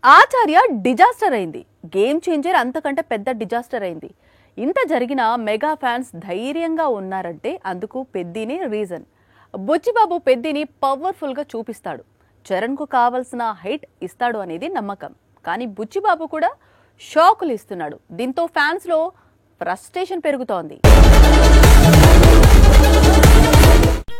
ఆచార్య disaster అయింది. Game changer అంతకంటే పెద్ద డిజాస్టర్ అయింది. ఇంత జరిగినా మెగా ఫ్యాన్స్ ధైర్యంగా ఉన్నారంటే అందుకు పెద్దినే రీజన్. బుచ్చిబాబు పెద్దిని పవర్ఫుల్ గా చూపిస్తాడు. చరణ్ కు కావాల్సిన హైట్ ఇస్తాడు అనేది నమ్మకం. కానీ బుచ్చిబాబు కూడా షాకులు ఇస్తున్నాడు. దీంతో ఫ్యాన్స్ లో ఫ్రస్ట్రేషన్ పెరుగుతోంది.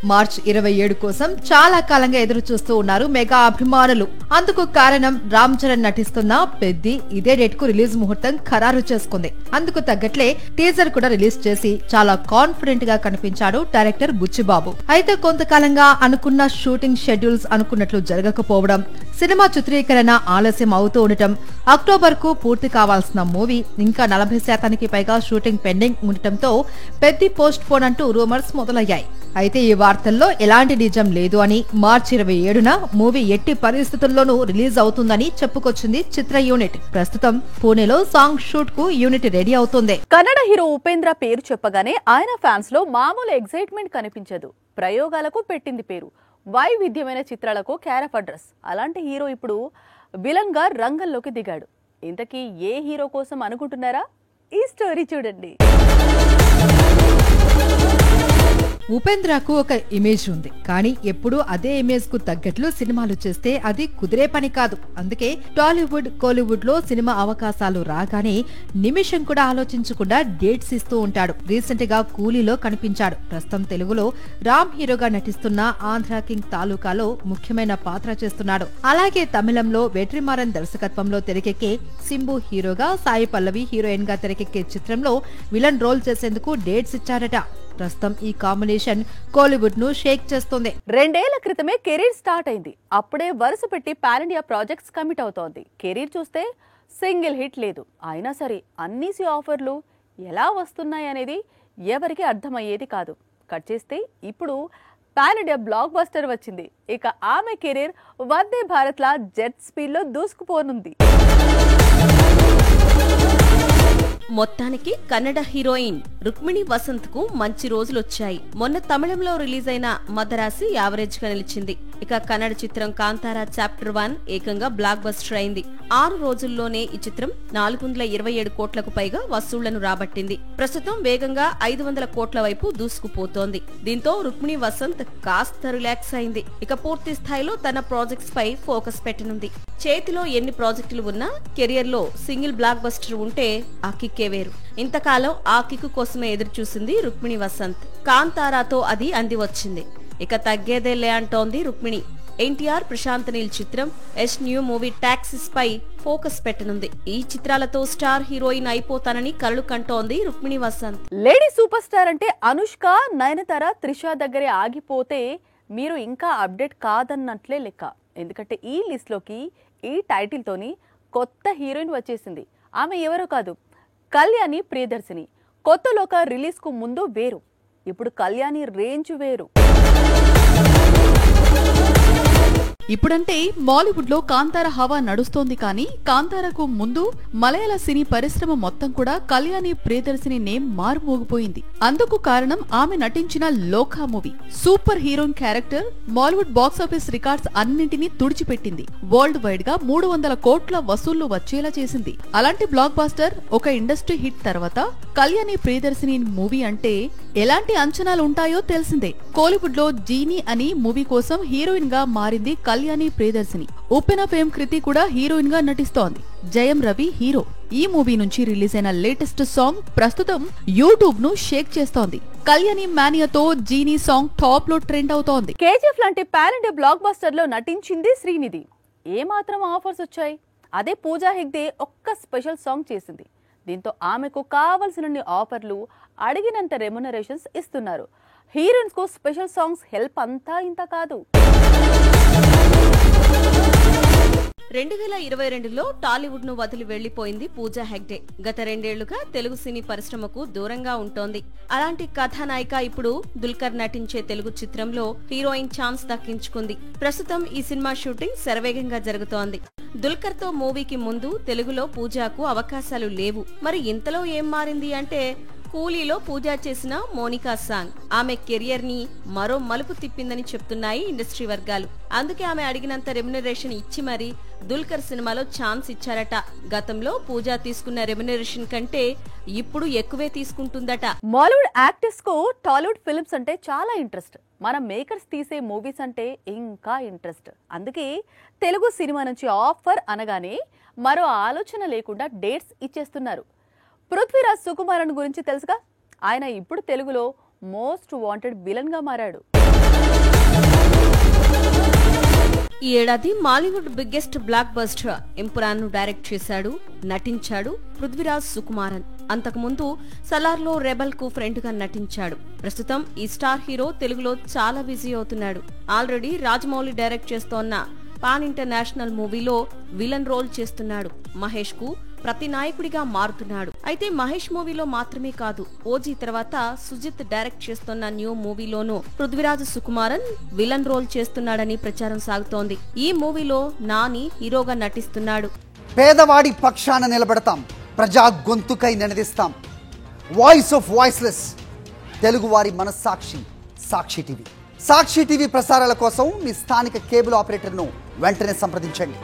మార్చ్ 27 కోసం చాలా కాలంగా ఎదురు చూస్తూ ఉన్నారు మెగా అభిమానులు. అందుకు కారణం రామ్ చరణ్ నటిస్తున్న పెద్ది ఇదే డేట్ కు రిలీజ్ ముహూర్తం ఖరారు చేసుకుంది. అందుకు తగ్గట్లే టీజర్ కూడా రిలీజ్ చేసి చాలా కాన్ఫిడెంట్ గా కనిపించాడు డైరెక్టర్ బుచ్చిబాబు. అయితే కొంతకాలంగా అనుకున్న షూటింగ్ షెడ్యూల్స్ అనుకున్నట్లు జరగకపోవడం, సినిమా చిత్రీకరణ ఆలస్యం అవుతూ ఉండటం, అక్టోబర్ కు పూర్తి కావాల్సిన మూవీ ఇంకా 40% పైగా షూటింగ్ పెండింగ్ ఉండటంతో పెద్ది పోస్ట్ పోన్ అంటూ రూమర్స్ మొదలయ్యాయి. అయితే ఈ వార్తల్లో ఎలాంటి నిజం లేదు అని, మార్చి 27న మూవీ ఎట్టి పరిస్థితుల్లోనూ రిలీజ్ అవుతుందని చెప్పుకొచ్చింది చిత్ర యూనిట్. ప్రస్తుతం పూణేలో సాంగ్ షూట్ కు యూనిట్ రెడీ అవుతుంది. కన్నడ హీరో ఉపేంద్ర పేరు చెప్పగానే ఆయన ఫ్యాన్స్ లో మామూలు ఎక్సైట్మెంట్ కనిపించదు. ప్రయోగాలకు పెట్టింది పేరు, వైవిధ్యమైన చిత్రాలకు క్యారఫ్ అడ్రస్. అలాంటి హీరో ఇప్పుడు విలన్ గా రంగంలోకి దిగాడు. ఇంతకీ ఏ హీరో కోసం అనుకుంటున్నారా? ఈ స్టోరీ చూడండి. ఉపేంద్రకు ఒక ఇమేజ్ ఉంది, కానీ ఎప్పుడూ అదే ఇమేజ్ కు తగ్గట్లు సినిమాలు చేస్తే అది కుదిరే పని కాదు. అందుకే టాలీవుడ్, కోలీవుడ్ లో సినిమా అవకాశాలు రాగానే నిమిషం కూడా ఆలోచించకుండా డేట్స్ ఇస్తూ ఉంటాడు. రీసెంట్ గా కూలీలో కనిపించాడు. ప్రస్తుతం తెలుగులో రామ్ హీరోగా నటిస్తున్న ఆంధ్ర కింగ్ తాలూకాలో ముఖ్యమైన పాత్ర చేస్తున్నాడు. అలాగే తమిళంలో వెట్రిమారన్ దర్శకత్వంలో తెరకెక్కే సింబు హీరోగా, సాయి పల్లవి హీరోయిన్ గా తెరకెక్కే చిత్రంలో విలన్ రోల్ చేసేందుకు డేట్స్ ఇచ్చారట. ప్రస్తుతం ఈ కాంబినేషన్ కోలీవుడ్ ను షేక్ చేస్తుంది. 2 ఏళ్ల క్రితమే కెరీర్ స్టార్ట్ అయింది. అప్పుడే వరుస పెట్టి పాన్ ఇండియా ప్రాజెక్ట్స్ కమిట్ అవుతోంది. కెరీర్ చూస్తే సింగిల్ హిట్ లేదు. అయినా సరే అన్నీసి ఆఫర్లు ఎలా వస్తున్నాయనేది ఎవరికి అర్థమయ్యేది కాదు. కట్ చేస్తే ఇప్పుడు పాన్ ఇండియా బ్లాక్ బస్టర్ వచ్చింది. ఇక ఆమె కెరీర్ వందే భారత్ లా జెట్ స్పీడ్ లో దూసుకుపోనుంది. మొత్తానికి కన్నడ హీరోయిన్ రుక్మిణి వసంత్ కు మంచి రోజులొచ్చాయి. మొన్న తమిళంలో రిలీజ్ అయిన మదరాసి యావరేజ్ గా నిలిచింది. ఇక కన్నడ చిత్రం కాంతారా చాప్టర్ 1 ఏకంగా బ్లాక్ బస్టర్ అయింది. 6 రోజుల్లోనే ఈ చిత్రం 427 కోట్లకు పైగా వసూళ్లను రాబట్టింది. ప్రస్తుతం వేగంగా 500 కోట్ల వైపు దూసుకుపోతోంది. దీంతో రుక్మిణి వసంత్ కాస్త రిలాక్స్ అయింది. ఇక పూర్తి స్థాయిలో తన ప్రాజెక్ట్స్ పై ఫోకస్ పెట్టనుంది. చేతిలో ఎన్ని ప్రాజెక్టులు ఉన్నా కెరియర్ లో సింగిల్ బ్లాక్ బస్టర్ ఉంటే ఆ కిక్కే వేరు. ఇంతకాలం ఆ కిక్కు కోసమే ఎదురు చూసింది రుక్మిణి వసంత్. కాంతారాతో అది అంది వచ్చింది. ఇక తగ్గేదేలే అంటోంది రుక్మిణి. ఎన్టీఆర్, ప్రశాంత్ నీల్ చిత్రం ఎస్ న్యూ మూవీ టాక్సిస్ పై ఫోకస్ పెట్టనుంది. ఈ చిత్రాలతో స్టార్ హీరోయిన్ అయిపోతానని కలలు కంటోంది Rukmini Vasanth. Lady superstar అంటే అనుష్క, నయనతార, త్రిష దగ్గరే ఆగిపోతే మీరు ఇంకా అప్డేట్ కాదన్నట్లే లెక్క. ఎందుకంటే ఈ లిస్ట్ లోకి ఈ టైటిల్ తోని కొత్త హీరోయిన్ వచ్చేసింది. ఆమె ఎవరో కాదు, కళ్యాణి ప్రియదర్శిని. కొత్త లోక రిలీజ్ కు ముందు వేరు, ఇప్పుడు కళ్యాణి రేంజ్ వేరు. ఇప్పుడంటే బాలీవుడ్ లో కాంతార హవా నడుస్తోంది. కానీ కాంతారకు ముందు మలయాళ సినీ పరిశ్రమ మొత్తం కూడా కళ్యాణి ప్రియదర్శిని నేమ్ మారుమోగిపోయింది. అందుకు కారణం ఆమె నటించిన లోకా movie. Super heroine character Bollywood box office records అన్నింటినీ తుడిచిపెట్టింది. వరల్డ్ వైడ్ గా 300 కోట్ల వసూళ్లు వచ్చేలా చేసింది. అలాంటి బ్లాక్ బాస్టర్ ఒక ఇండస్ట్రీ హిట్ తర్వాత కళ్యాణి ప్రియదర్శిని మూవీ అంటే ఎలాంటి అంచనాలు ఉంటాయో తెలిసిందే. కోలీవుడ్ లో జీనీ అని మూవీ కోసం హీరోయిన్ గా మారింది కళ్యాణి ప్రియదర్శిని. ఉప్పెన ఫేమ్ కృతి కూడా హీరోయిన్ గా నటిస్తోంది. జయం రవి హీరో. ఈ మూవీ నుంచి రిలీజ్ అయిన లేటెస్ట్ సాంగ్ ప్రస్తుతం యూట్యూబ్ ను షేక్ చేస్తోంది. కళ్యాణి మానియాతో జీనీ సాంగ్ టాప్ లో ట్రెండ్ అవుతోంది. కేజీఎఫ్ లాంటి పాన్ ఇండియా బ్లాక్ బస్టర్ లో నటించింది శ్రీనిధి. ఏమాత్రం ఆఫర్స్ వచ్చాయి. అదే పూజా హెగ్డే ఒక్క స్పెషల్ సాంగ్ చేసింది. దీంతో ఆమెకు కావలసినన్ని ఆఫర్లు, అడిగినంత రెమ్యునరేషన్స్ ఇస్తున్నారు. హీరోయిన్స్ కు స్పెషల్ సాంగ్స్ హెల్ప్ అంతా ఇంత కాదు. 2022లో టాలీవుడ్ ను వదిలి వెళ్లిపోయింది పూజా హెగ్డే. గత 2 ఏళ్లుగా తెలుగు సినీ పరిశ్రమకు దూరంగా ఉంటోంది. అలాంటి కథానాయిక ఇప్పుడు దుల్కర్ నటించే తెలుగు చిత్రంలో హీరోయిన్ ఛాన్స్ దక్కించుకుంది. ప్రస్తుతం ఈ సినిమా షూటింగ్ శరవేగంగా జరుగుతోంది. దుల్కర్ తో మూవీకి ముందు తెలుగులో పూజాకు అవకాశాలు లేవు. మరి ఇంతలో ఏం మారింది అంటే కూలీలో పూజ చేసిన మోనికా సాంగ్ ఆమె కెరియర్ ని మరో మలుపు తిప్పిందని చెప్తున్నాయి ఇండస్ట్రీ వర్గాలు. అందుకే ఆమె అడిగినంత రెమ్యునరేషన్ ఇచ్చి మరీ దుల్కర్ సినిమాలో ఛాన్స్ ఇచ్చారట. గతంలో పూజ తీసుకున్న రెమ్యునరేషన్ కంటే ఇప్పుడు ఎక్కువే తీసుకుంటుందట. మాలీవుడ్ యాక్టర్స్ కు టాలీవుడ్ ఫిల్మ్స్ అంటే చాలా ఇంట్రెస్ట్. మన మేకర్స్ తీసే మూవీస్ అంటే ఇంకా ఇంట్రెస్ట్. అందుకే తెలుగు సినిమా నుంచి ఆఫర్ అనగానే మరో ఆలోచన లేకుండా డేట్స్ ఇచ్చేస్తున్నారు. పృథ్వీరాజ్ సుకుమారన్ గురించి తెలుసుగా. ఆయన ఇప్పుడు తెలుగులో మోస్ట్ వాంటెడ్ విలన్ గా మారాడు. ఈ ఏడాది Mollywood biggest block buster Empuraan ను డైరెక్ట్ చేశాడు, నటించాడు పృథ్వీరాజ్ సుకుమారన్. అంతకుముందు సలార్లో రెబల్ కు ఫ్రెండ్ గా నటించాడు. ప్రస్తుతం ఈ స్టార్ హీరో తెలుగులో చాలా బిజీ అవుతున్నాడు. ఆల్రెడీ రాజమౌళి డైరెక్ట్ చేస్తోన్న పాన్ ఇంటర్నేషనల్ మూవీలో విలన్ రోల్ చేస్తున్నాడు. మహేష్ కు ప్రతి నాయకుడిగా మారుతున్నాడు. అయితే మహేష్ మూవీలో మాత్రమే కాదు, ఓజీ తర్వాత సుజిత్ డైరెక్ట్ చేస్తున్న న్యూ మూవీలోనూ పృథ్వీరాజ్ సుకుమారన్ విలన్ రోల్ చేస్తున్నాడని ప్రచారం సాగుతోంది. ఈ మూవీలో నాని హీరోగా నటిస్తున్నాడు. పేదవాడి పక్షాన నిలబడతాం, ప్రజా గొంతుకై నినదిస్తాం. వాయిస్ ఆఫ్ వాయిస్లెస్, తెలుగువారి మనస్సాక్షి సాక్షి టీవీ. సాక్షి టీవీ ప్రసారాల కోసం మీ స్థానిక కేబుల్ ఆపరేటర్ను వెంటనే సంప్రదించండి.